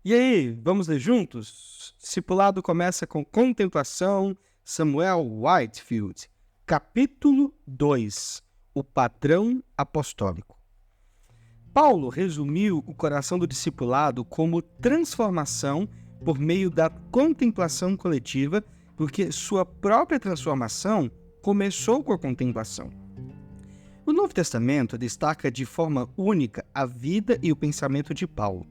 E aí, vamos ler juntos? Discipulado começa com contemplação, Samuel Whitefield, capítulo 2, o padrão apostólico. Paulo resumiu o coração do discipulado como transformação por meio da contemplação coletiva, porque sua própria transformação começou com a contemplação. O Novo Testamento destaca de forma única a vida e o pensamento de Paulo.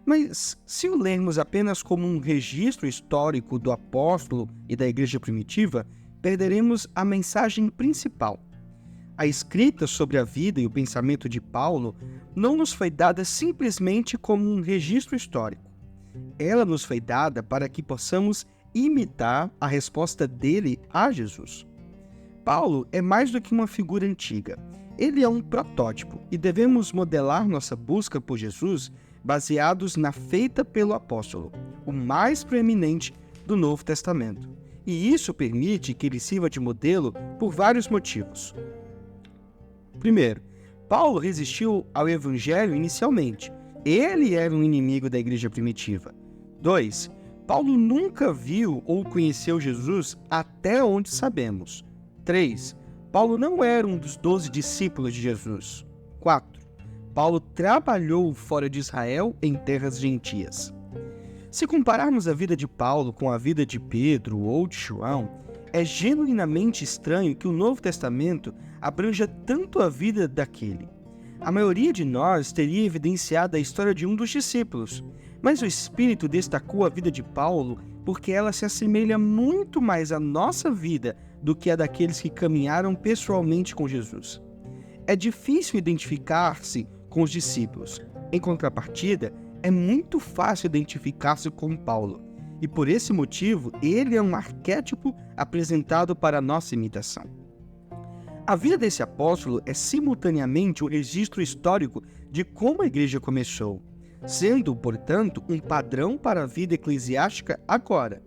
Mas, se o lermos apenas como um registro histórico do apóstolo e da igreja primitiva, perderemos a mensagem principal. A escrita sobre a vida e o pensamento de Paulo não nos foi dada simplesmente como um registro histórico. Ela nos foi dada para que possamos imitar a resposta dele a Jesus. Paulo é mais do que uma figura antiga. Ele é um protótipo e devemos modelar nossa busca por Jesus baseados na feita pelo apóstolo, o mais preeminente do Novo Testamento. E isso permite que ele sirva de modelo por vários motivos. Primeiro, Paulo resistiu ao evangelho inicialmente. Ele era um inimigo da igreja primitiva. 2. Paulo nunca viu ou conheceu Jesus até onde sabemos. 3. Paulo não era um dos 12 discípulos de Jesus. 4. Paulo trabalhou fora de Israel em terras gentias. Se compararmos a vida de Paulo com a vida de Pedro ou de João, é genuinamente estranho que o Novo Testamento abranja tanto a vida daquele. A maioria de nós teria evidenciado a história de um dos discípulos, mas o Espírito destacou a vida de Paulo porque ela se assemelha muito mais à nossa vida do que a daqueles que caminharam pessoalmente com Jesus. É difícil identificar-se com os discípulos. Em contrapartida, é muito fácil identificar-se com Paulo, e por esse motivo, ele é um arquétipo apresentado para a nossa imitação. A vida desse apóstolo é simultaneamente um registro histórico de como a igreja começou, sendo, portanto, um padrão para a vida eclesiástica agora,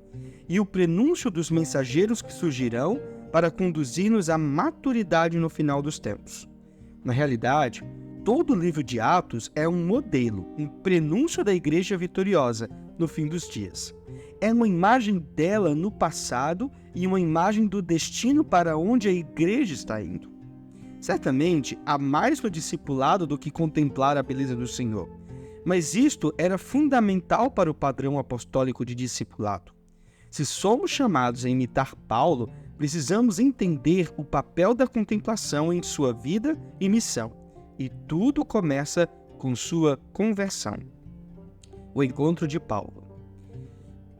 e o prenúncio dos mensageiros que surgirão para conduzir-nos à maturidade no final dos tempos. Na realidade, todo o livro de Atos é um modelo, um prenúncio da igreja vitoriosa no fim dos dias. É uma imagem dela no passado e uma imagem do destino para onde a igreja está indo. Certamente, há mais no discipulado do que contemplar a beleza do Senhor, mas isto era fundamental para o padrão apostólico de discipulado. Se somos chamados a imitar Paulo, precisamos entender o papel da contemplação em sua vida e missão. E tudo começa com sua conversão. O encontro de Paulo.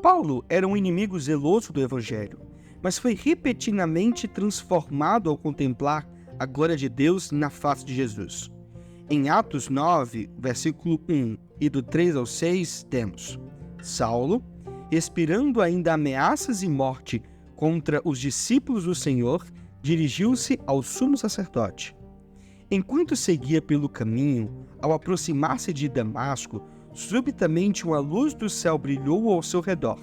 Paulo era um inimigo zeloso do Evangelho, mas foi repetidamente transformado ao contemplar a glória de Deus na face de Jesus. Em Atos 9, versículo 1 e do 3 ao 6, temos: Saulo, expirando ainda ameaças e morte contra os discípulos do Senhor, dirigiu-se ao sumo sacerdote. Enquanto seguia pelo caminho, ao aproximar-se de Damasco, subitamente uma luz do céu brilhou ao seu redor.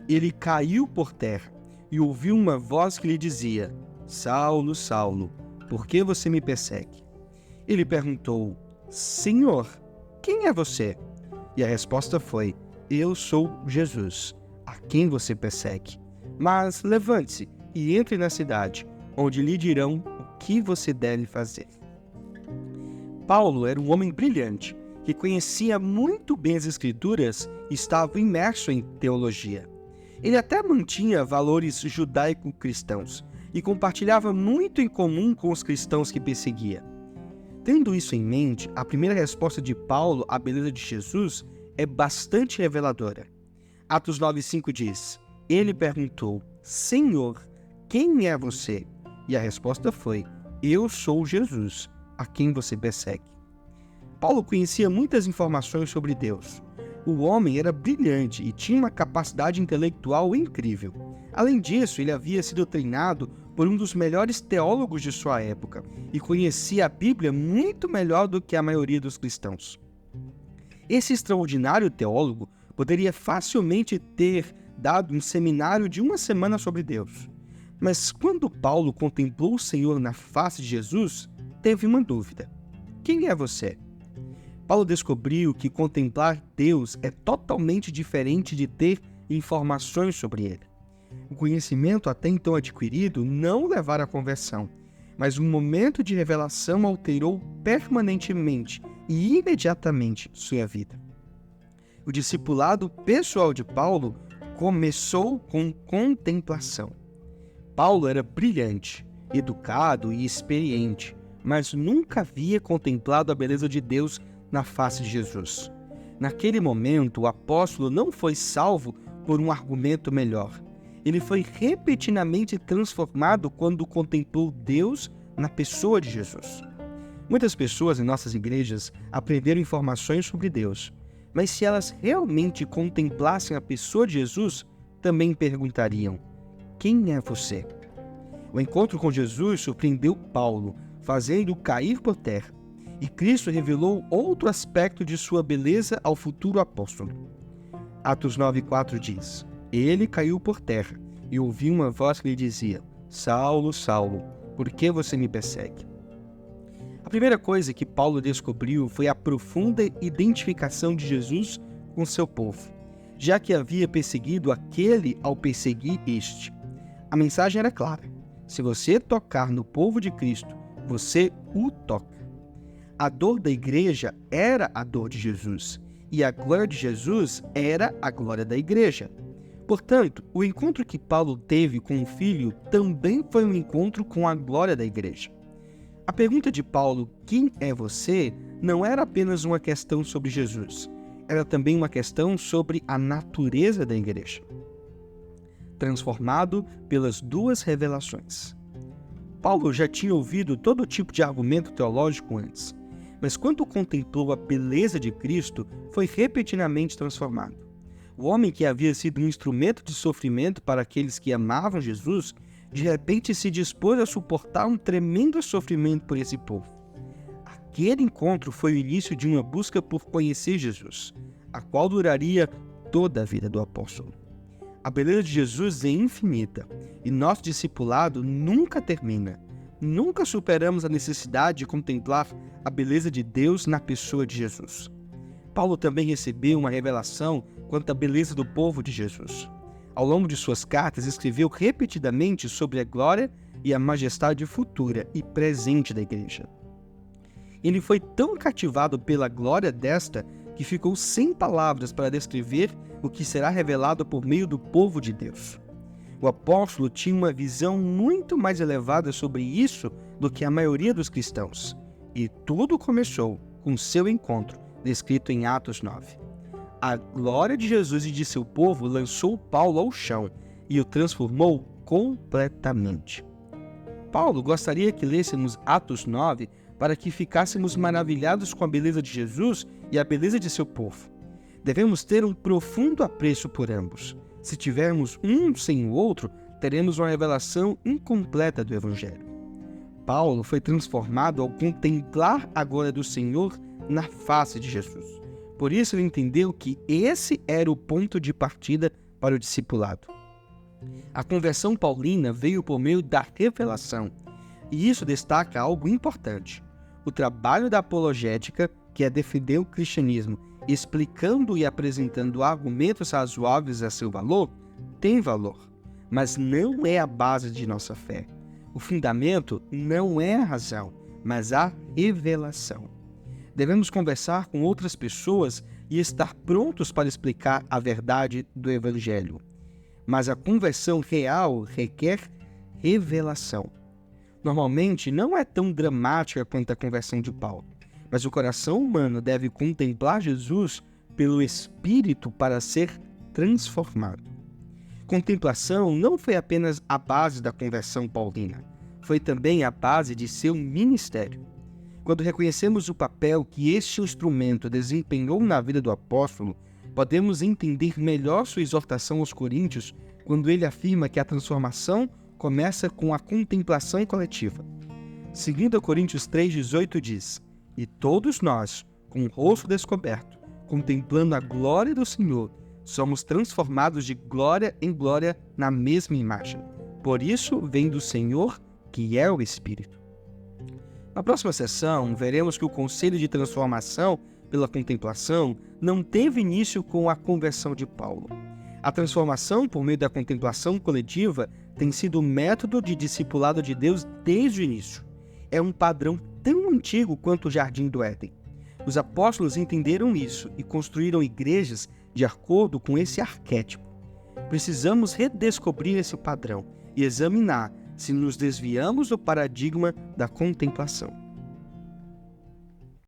Ele caiu por terra e ouviu uma voz que lhe dizia: Saulo, Saulo, por que você me persegue? Ele perguntou: Senhor, quem é você? E a resposta foi: Eu sou Jesus, a quem você persegue. Mas levante-se e entre na cidade, onde lhe dirão o que você deve fazer. Paulo era um homem brilhante, que conhecia muito bem as Escrituras e estava imerso em teologia. Ele até mantinha valores judaico-cristãos e compartilhava muito em comum com os cristãos que perseguia. Tendo isso em mente, a primeira resposta de Paulo à beleza de Jesus é bastante reveladora. Atos 9,5 diz: Ele perguntou: Senhor, quem é você? E a resposta foi: Eu sou Jesus, a quem você persegue. Paulo conhecia muitas informações sobre Deus. O homem era brilhante e tinha uma capacidade intelectual incrível. Além disso, ele havia sido treinado por um dos melhores teólogos de sua época e conhecia a Bíblia muito melhor do que a maioria dos cristãos. Esse extraordinário teólogo poderia facilmente ter dado um seminário de uma semana sobre Deus. Mas quando Paulo contemplou o Senhor na face de Jesus, teve uma dúvida: quem é você? Paulo descobriu que contemplar Deus é totalmente diferente de ter informações sobre Ele. O conhecimento até então adquirido não levara à conversão, mas um momento de revelação alterou permanentemente e imediatamente sua vida. O discipulado pessoal de Paulo começou com contemplação. Paulo era brilhante, educado e experiente, mas nunca havia contemplado a beleza de Deus na face de Jesus. Naquele momento, o apóstolo não foi salvo por um argumento melhor. Ele foi repentinamente transformado quando contemplou Deus na pessoa de Jesus. Muitas pessoas em nossas igrejas aprenderam informações sobre Deus, mas se elas realmente contemplassem a pessoa de Jesus, também perguntariam: quem é você? O encontro com Jesus surpreendeu Paulo, fazendo-o cair por terra, e Cristo revelou outro aspecto de sua beleza ao futuro apóstolo. Atos 9,4 diz: ele caiu por terra e ouviu uma voz que lhe dizia: Saulo, Saulo, por que você me persegue? A primeira coisa que Paulo descobriu foi a profunda identificação de Jesus com seu povo, já que havia perseguido aquele ao perseguir este. A mensagem era clara: se você tocar no povo de Cristo, você o toca. A dor da igreja era a dor de Jesus, e a glória de Jesus era a glória da igreja. Portanto, o encontro que Paulo teve com o Filho também foi um encontro com a glória da igreja. A pergunta de Paulo, quem é você, não era apenas uma questão sobre Jesus, era também uma questão sobre a natureza da igreja. Transformado pelas duas revelações. Paulo já tinha ouvido todo tipo de argumento teológico antes, mas quando contemplou a beleza de Cristo, foi repentinamente transformado. O homem que havia sido um instrumento de sofrimento para aqueles que amavam Jesus, de repente se dispôs a suportar um tremendo sofrimento por esse povo. Aquele encontro foi o início de uma busca por conhecer Jesus, a qual duraria toda a vida do apóstolo. A beleza de Jesus é infinita e nosso discipulado nunca termina. Nunca superamos a necessidade de contemplar a beleza de Deus na pessoa de Jesus. Paulo também recebeu uma revelação quanto à beleza do povo de Jesus. Ao longo de suas cartas, escreveu repetidamente sobre a glória e a majestade futura e presente da igreja. Ele foi tão cativado pela glória desta que ficou sem palavras para descrever o que será revelado por meio do povo de Deus. O apóstolo tinha uma visão muito mais elevada sobre isso do que a maioria dos cristãos. E tudo começou com seu encontro, descrito em Atos 9. A glória de Jesus e de seu povo lançou Paulo ao chão e o transformou completamente. Paulo gostaria que lêssemos Atos 9 para que ficássemos maravilhados com a beleza de Jesus e a beleza de seu povo. Devemos ter um profundo apreço por ambos. Se tivermos um sem o outro, teremos uma revelação incompleta do Evangelho. Paulo foi transformado ao contemplar a glória do Senhor na face de Jesus. Por isso ele entendeu que esse era o ponto de partida para o discipulado. A conversão paulina veio por meio da revelação, e isso destaca algo importante. O trabalho da apologética, que é defender o cristianismo, explicando e apresentando argumentos razoáveis a seu valor, tem valor, mas não é a base de nossa fé. O fundamento não é a razão, mas a revelação. Devemos conversar com outras pessoas e estar prontos para explicar a verdade do Evangelho. Mas a conversão real requer revelação. Normalmente não é tão dramática quanto a conversão de Paulo, mas o coração humano deve contemplar Jesus pelo Espírito para ser transformado. Contemplação não foi apenas a base da conversão paulina, foi também a base de seu ministério. Quando reconhecemos o papel que este instrumento desempenhou na vida do apóstolo, podemos entender melhor sua exortação aos coríntios quando ele afirma que a transformação começa com a contemplação coletiva. 2 Coríntios 3,18 diz: E todos nós, com o rosto descoberto, contemplando a glória do Senhor, somos transformados de glória em glória na mesma imagem. Por isso vem do Senhor, que é o Espírito. Na próxima sessão, veremos que o conselho de transformação pela contemplação não teve início com a conversão de Paulo. A transformação por meio da contemplação coletiva tem sido o método de discipulado de Deus desde o início. É um padrão tão antigo quanto o Jardim do Éden. Os apóstolos entenderam isso e construíram igrejas de acordo com esse arquétipo. Precisamos redescobrir esse padrão e examinar se nos desviamos do paradigma da contemplação.